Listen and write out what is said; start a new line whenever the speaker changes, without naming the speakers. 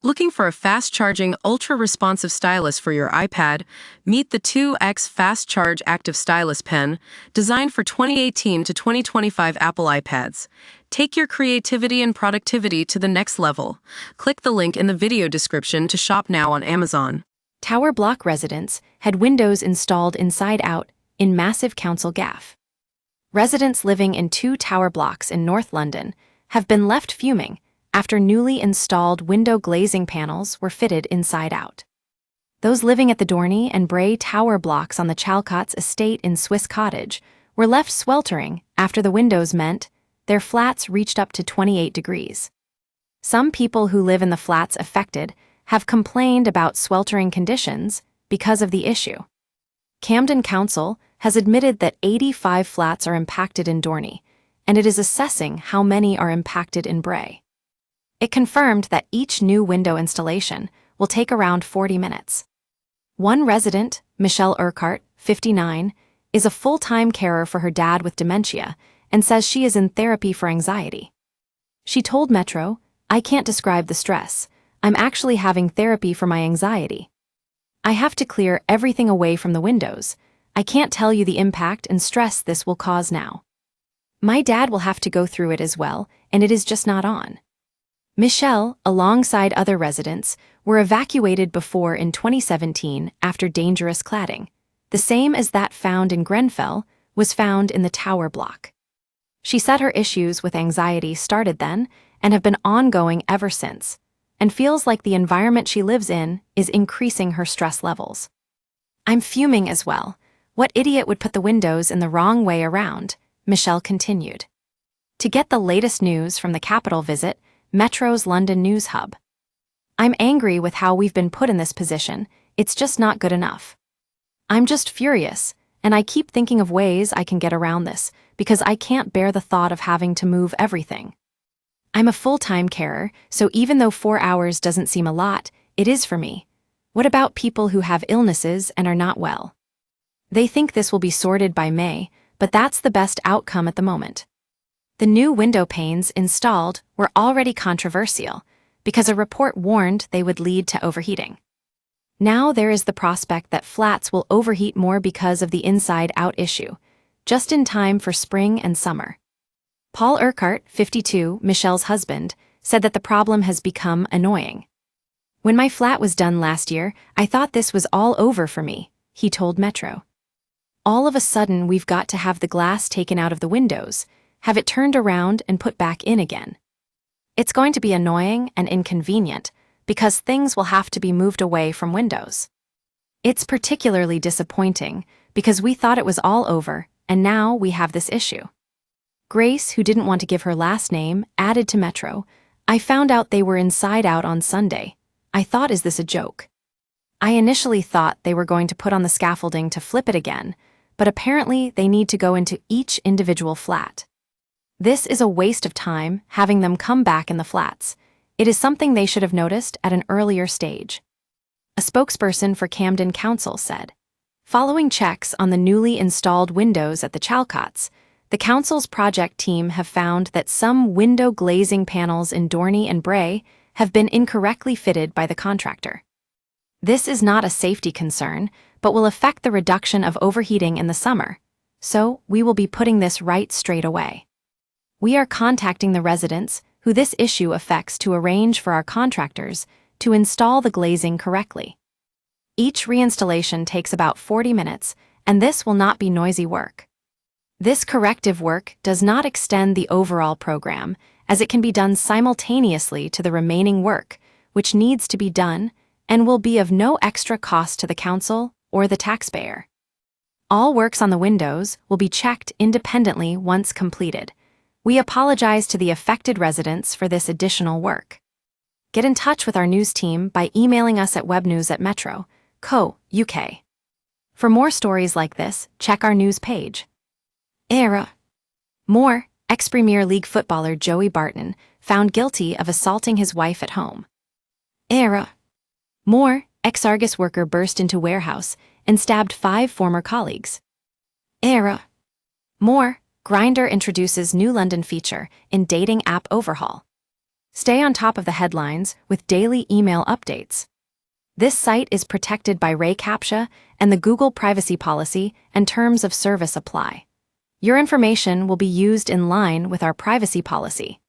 Looking for a fast-charging, ultra-responsive stylus for your iPad? Meet the 2X Fast Charge Active Stylus Pen, designed for 2018 to 2025 Apple iPads. Take your creativity and productivity to the next level. Click the link in the video description to shop now on Amazon.
Tower block residents had windows installed inside out in massive council Gaffe. Residents living in 2 tower blocks in North London have been left fuming after newly installed window glazing panels were fitted inside out. Those living at the Dorney and Bray tower blocks on the Chalcott's estate in Swiss Cottage were left sweltering after the windows meant their flats reached up to 28 degrees. Some people who live in the flats affected have complained about sweltering conditions because of the issue. Camden Council has admitted that 85 flats are impacted in Dorney, and it is assessing how many are impacted in Bray. It confirmed that each new window installation will take around 40 minutes. One resident, Michelle Urquhart, 59, is a full-time carer for her dad with dementia and says she is in therapy for anxiety. She told Metro, "I can't describe the stress. I'm actually having therapy for my anxiety. I have to clear everything away from the windows. I can't tell you the impact and stress this will cause now. My dad will have to go through it as well, and it is just not on." Michelle, alongside other residents, were evacuated before in 2017 after dangerous cladding. The same as that found in Grenfell was found in the tower block. She said her issues with anxiety started then and have been ongoing ever since, and feels like the environment she lives in is increasing her stress levels. "I'm fuming as well. What idiot would put the windows in the wrong way around?" Michelle continued. To get the latest news from the Capitol visit, Metro's London News Hub. "I'm angry with how we've been put in this position. It's just not good enough. I'm just furious, and I keep thinking of ways I can get around this because I can't bear the thought of having to move everything. I'm a full-time carer, so even though 4 hours doesn't seem a lot, it is for me. What about people who have illnesses and are not well? They think this will be sorted by May, but that's the best outcome at the moment." The new window panes installed were already controversial because a report warned they would lead to overheating. Now there is the prospect that flats will overheat more because of the inside-out issue, just in time for spring and summer. Paul Urquhart, 52, Michelle's husband, said that the problem has become annoying. "When my flat was done last year, I thought this was all over for me," he told Metro. "All of a sudden we've got to have the glass taken out of the windows, have it turned around and put back in again. It's going to be annoying and inconvenient because things will have to be moved away from windows. It's particularly disappointing because we thought it was all over and now we have this issue." Grace, who didn't want to give her last name, added to Metro, "I found out they were inside out on Sunday. I thought, is this a joke? I initially thought they were going to put on the scaffolding to flip it again, but apparently they need to go into each individual flat. This is a waste of time having them come back in the flats. It is something they should have noticed at an earlier stage." A spokesperson for Camden Council said, "Following checks on the newly installed windows at the Chalcott's, the council's project team have found that some window glazing panels in Dorney and Bray have been incorrectly fitted by the contractor. This is not a safety concern, but will affect the reduction of overheating in the summer, so we will be putting this right straight away. We are contacting the residents who this issue affects to arrange for our contractors to install the glazing correctly. Each reinstallation takes about 40 minutes, and this will not be noisy work. This corrective work does not extend the overall program, as it can be done simultaneously to the remaining work, which needs to be done and will be of no extra cost to the council or the taxpayer. All works on the windows will be checked independently once completed. We apologize to the affected residents for this additional work. Get in touch with our news team by emailing us at webnews@metro.co.uk. For more stories like this, check our news page. More, ex-Premier League footballer Joey Barton found guilty of assaulting his wife at home. More, ex-Argus worker burst into warehouse and stabbed 5 former colleagues. More, Grindr introduces new London feature in dating app overhaul. Stay on top of the headlines with daily email updates. This site is protected by Ray CAPTCHA, and the Google privacy policy and terms of service apply. Your information will be used in line with our privacy policy.